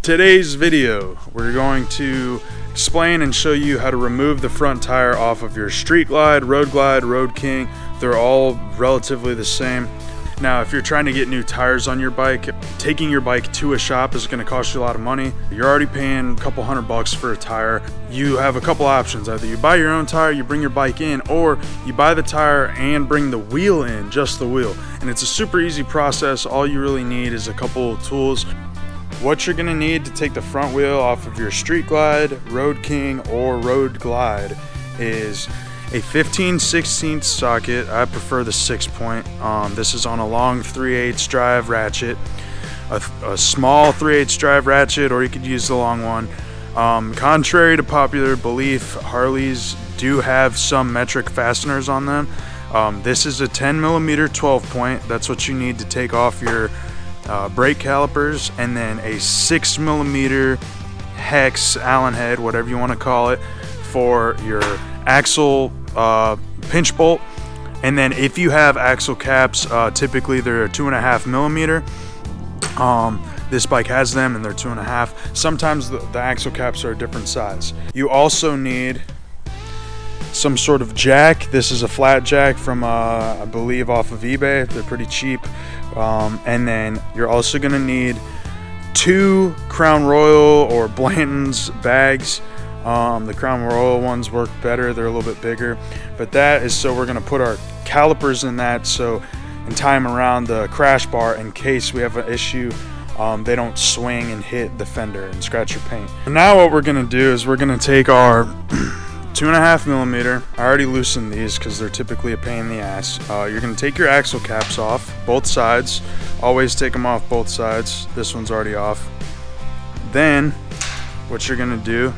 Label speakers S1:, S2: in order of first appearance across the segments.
S1: Today's video, we're going to explain and show you how to remove the front tire off of your Street Glide, Road King. They're all relatively the same. Now, if you're trying to get new tires on your bike, taking your bike to a shop is going to cost you a lot of money. You're already paying a couple $100 for a tire. You have a couple options. Either you buy your own tire, you bring your bike in, or you buy the tire and bring the wheel in, just the wheel. And it's a super easy process. All you really need is a couple tools. What you're going to need to take the front wheel off of your Street Glide, Road King, or Road Glide is a 15/16 socket. I prefer the 6-point. This is on a long 3/8 drive ratchet, a small 3/8 drive ratchet, or you could use the long one. Contrary to popular belief, Harleys do have some metric fasteners on them. This is a 10mm 12-point. That's what you need to take off your brake calipers, and then a 6mm hex Allen head, whatever you want to call it, for your axle pinch bolt. And then if you have axle caps, typically they're 2.5mm. This bike has them and they're 2.5. Sometimes the axle caps are a different size. You also need some sort of jack. This is a flat jack from I believe off of eBay. They're pretty cheap. And then you're also going to need 2 Crown Royal or Blanton's bags. The Crown Royal ones work better, they're a little bit bigger, but that is so we're going to put our calipers in that and tie them around the crash bar in case we have an issue. They don't swing and hit the fender and scratch your paint. Now what we're going to do is we're going to take our 2.5mm. I already loosened these because they're typically a pain in the ass. You're going to take your axle caps off, both sides. Always take them off both sides. This one's already off. Then what you're going to do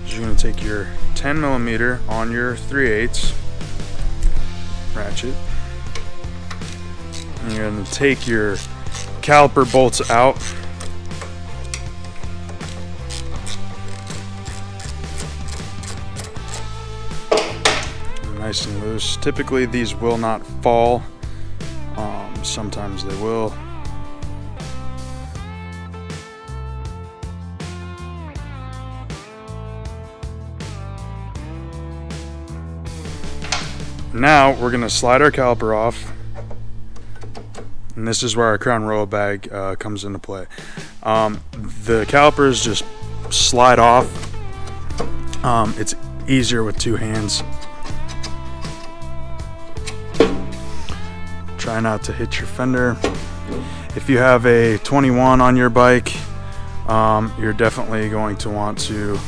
S1: is you're going to take your 10mm on your 3/8 ratchet, and you're going to take your caliper bolts out. Nice and loose. Typically these will not fall. Sometimes they will. Now we're going to slide our caliper off, and this is where our Crown Royal bag comes into play. The calipers just slide off. It's easier with 2 hands. Try not to hit your fender. If you have a 21 on your bike, you're definitely going to want to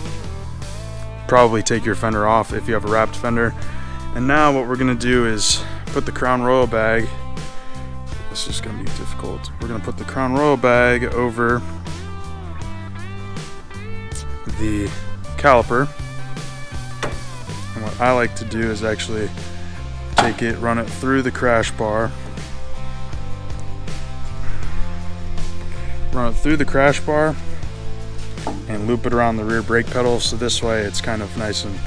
S1: probably take your fender off if you have a wrapped fender. And now what we're going to do is put the Crown Royal bag. This is going to be difficult. We're going to put the Crown Royal bag over the caliper. And what I like to do is actually take it, run it through the crash bar. Run it through the crash bar and loop it around the rear brake pedal, so this way it's kind of nice and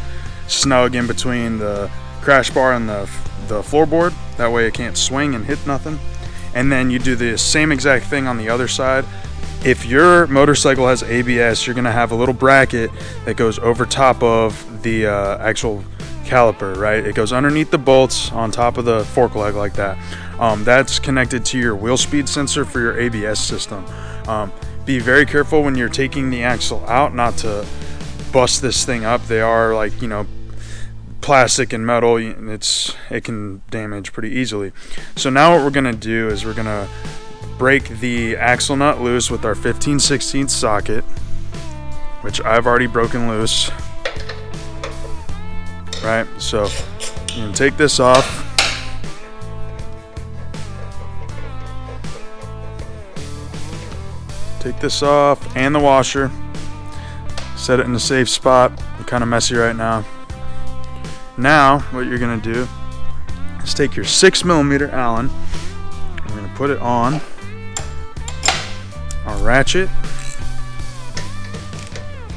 S1: snug in between the crash bar and the floorboard. That way it can't swing and hit nothing. And then you do the same exact thing on the other side. If your motorcycle has ABS, you're gonna have a little bracket that goes over top of the actual caliper, right? It goes underneath the bolts on top of the fork leg like that. That's connected to your wheel speed sensor for your ABS system. Be very careful when you're taking the axle out not to bust this thing up. They are, like, you know, plastic and metal, and it can damage pretty easily. So now what we're gonna do is we're gonna break the axle nut loose with our 15/16 socket, which I've already broken loose. Right, so you can take this off. Take this off and the washer. Set it in a safe spot. I'm kind of messy right now. Now what you're gonna do is take your 6mm Allen. We're gonna put it on our ratchet,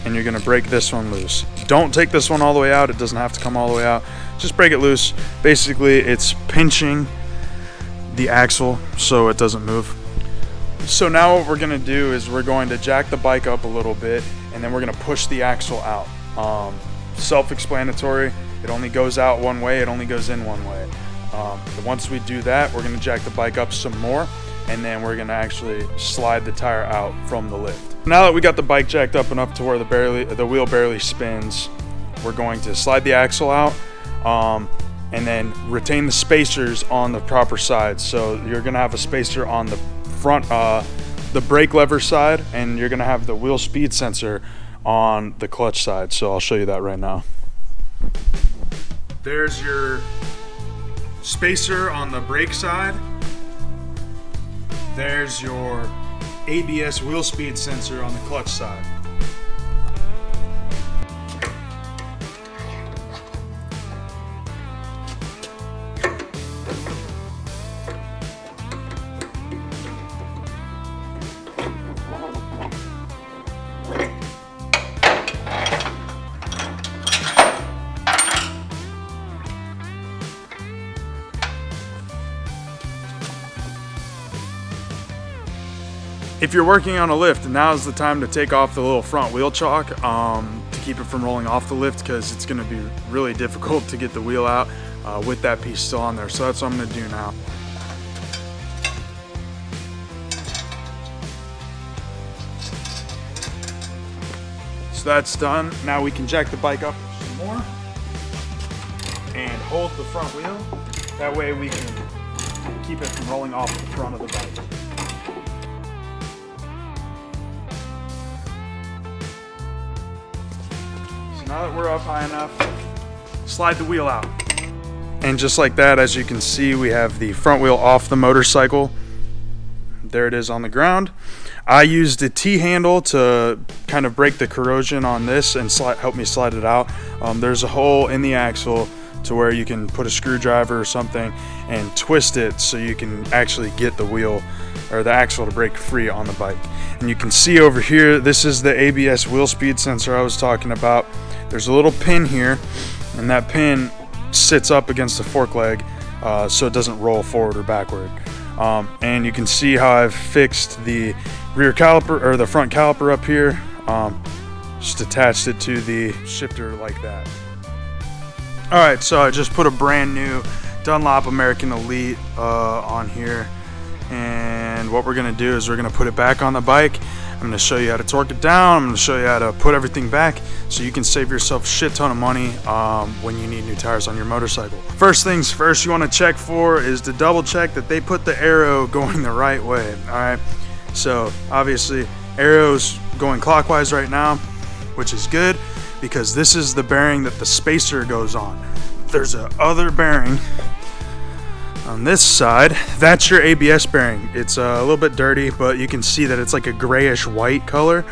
S1: and you're gonna break this one loose. Don't take this one all the way out. It doesn't have to come all the way out. Just break it loose. Basically, it's pinching the axle so it doesn't move. So now what we're gonna do is we're going to jack the bike up a little bit, and then we're gonna push the axle out. Self-explanatory. It only goes out one way, it only goes in one way. Once we do that, we're gonna jack the bike up some more, and then we're gonna actually slide the tire out from the lift. Now that we got the bike jacked up enough to where the wheel barely spins, we're going to slide the axle out, and then retain the spacers on the proper side. So you're gonna have a spacer on the front, the brake lever side, and you're gonna have the wheel speed sensor on the clutch side. So I'll show you that right now. There's your spacer on the brake side. There's your ABS wheel speed sensor on the clutch side. If you're working on a lift, now's the time to take off the little front wheel chock to keep it from rolling off the lift, because it's going to be really difficult to get the wheel out with that piece still on there. So that's what I'm going to do now. So that's done. Now we can jack the bike up some more and hold the front wheel. That way we can keep it from rolling off the front of the bike. Now that we're up high enough, slide the wheel out. And just like that, as you can see, we have the front wheel off the motorcycle. There it is on the ground. I used a T-handle to kind of break the corrosion on this and help me slide it out. There's a hole in the axle to where you can put a screwdriver or something and twist it so you can actually get the wheel or the axle to break free on the bike. And you can see over here, this is the ABS wheel speed sensor I was talking about. There's a little pin here, and that pin sits up against the fork leg so it doesn't roll forward or backward. And you can see how I've fixed the rear caliper or the front caliper up here. Just attached it to the shifter like that. Alright, so I just put a brand new Dunlop American Elite on here, and what we're going to do is we're going to put it back on the bike. I'm going to show you how to torque it down. I'm going to show you how to put everything back so you can save yourself a shit ton of money when you need new tires on your motorcycle. First things first, you want to check for is to double check that they put the arrow going the right way. Alright, so obviously arrow's going clockwise right now, which is good because this is the bearing that the spacer goes on. There's a other bearing on this side. That's your ABS bearing. It's a little bit dirty, but you can see that it's like a grayish white color,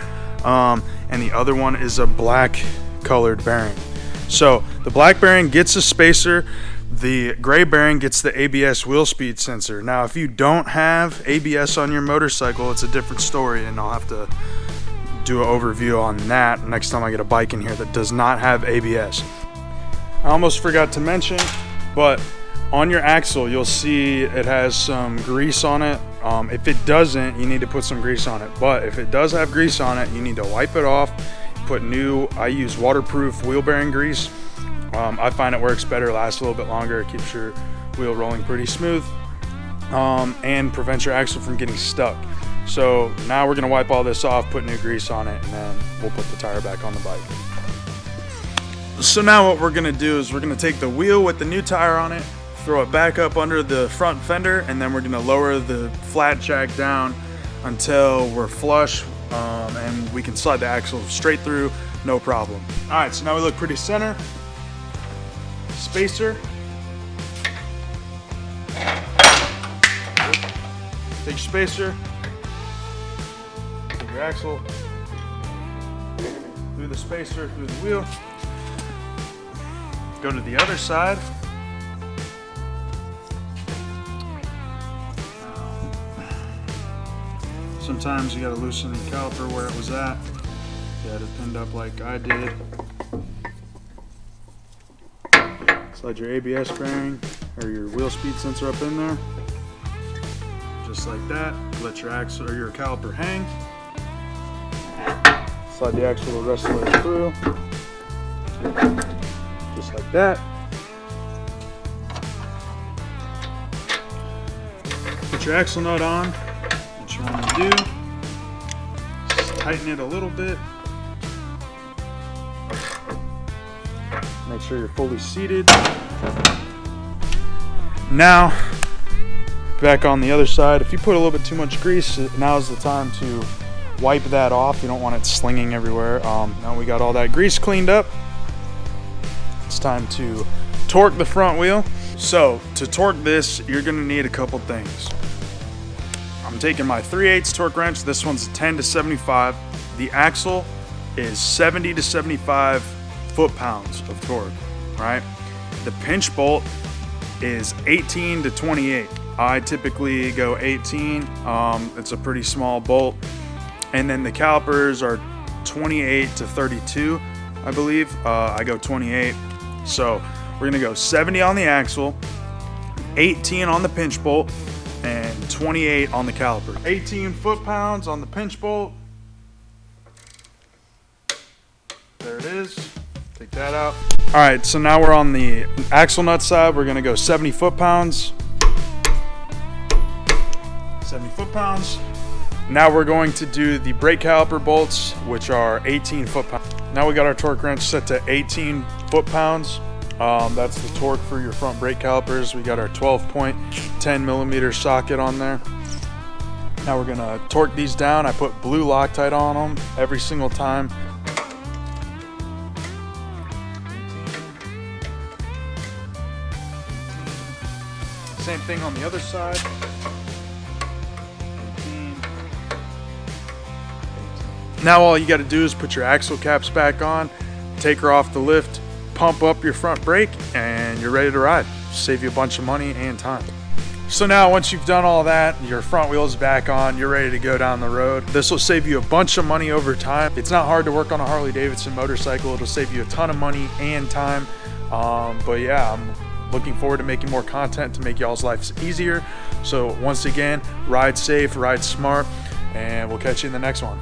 S1: and the other one is a black colored bearing. So the black bearing gets a spacer, the gray bearing gets the ABS wheel speed sensor. Now if you don't have ABS on your motorcycle, it's a different story, and I'll have to do an overview on that next time I get a bike in here that does not have ABS. I almost forgot to mention, but on your axle, you'll see it has some grease on it. If it doesn't, you need to put some grease on it. But if it does have grease on it, you need to wipe it off, put new, I use waterproof wheel bearing grease. I find it works better, lasts a little bit longer, it keeps your wheel rolling pretty smooth, and prevents your axle from getting stuck. So now we're gonna wipe all this off, put new grease on it, and then we'll put the tire back on the bike. So now what we're gonna do is we're gonna take the wheel with the new tire on it, throw it back up under the front fender, and then we're gonna lower the flat jack down until we're flush, and we can slide the axle straight through, no problem. All right, so now we look pretty center. Spacer. Take your spacer, take your axle, through the spacer, through the wheel. Go to the other side. Sometimes you gotta loosen the caliper where it was at. Get it pinned up like I did. Slide your ABS bearing or your wheel speed sensor up in there. just like that. Let your axle or your caliper hang. Slide the axle the rest of the way through, just like that. Put your axle nut on. What you want to do, just tighten it a little bit. Make sure you're fully seated. Now, back on the other side, if you put a little bit too much grease, now's the time to wipe that off. You don't want it slinging everywhere. Now we got all that grease cleaned up. It's time to torque the front wheel. So to torque this, you're gonna need a couple things. I'm taking my 3/8 torque wrench. This one's 10 to 75. The axle is 70 to 75 foot-pounds of torque, right? The pinch bolt is 18 to 28. I typically go 18. It's a pretty small bolt. And then the calipers are 28 to 32, I believe. I go 28. So we're gonna go 70 on the axle, 18 on the pinch bolt, and 28 on the caliper. 18 foot-pounds on the pinch bolt. There it is. Take that out. All right, so now we're on the axle nut side. We're gonna go 70 foot-pounds. 70 foot-pounds. Now we're going to do the brake caliper bolts, which are 18 foot-pounds. Now we got our torque wrench set to 18 foot-pounds. That's the torque for your front brake calipers. We got our 12.10 millimeter socket on there. Now we're gonna torque these down. I put blue Loctite on them every single time. Same thing on the other side. 18. Now all you got to do is put your axle caps back on, take her off the lift, pump up your front brake, and you're ready to ride. Save you a bunch of money and time. So now once you've done all that, your front wheel is back on, you're ready to go down the road. This will save you a bunch of money over time. It's not hard to work on a Harley-Davidson motorcycle. It'll save you a ton of money and time. But yeah, I'm looking forward to making more content to make y'all's lives easier. So once again, ride safe, ride smart, and we'll catch you in the next one.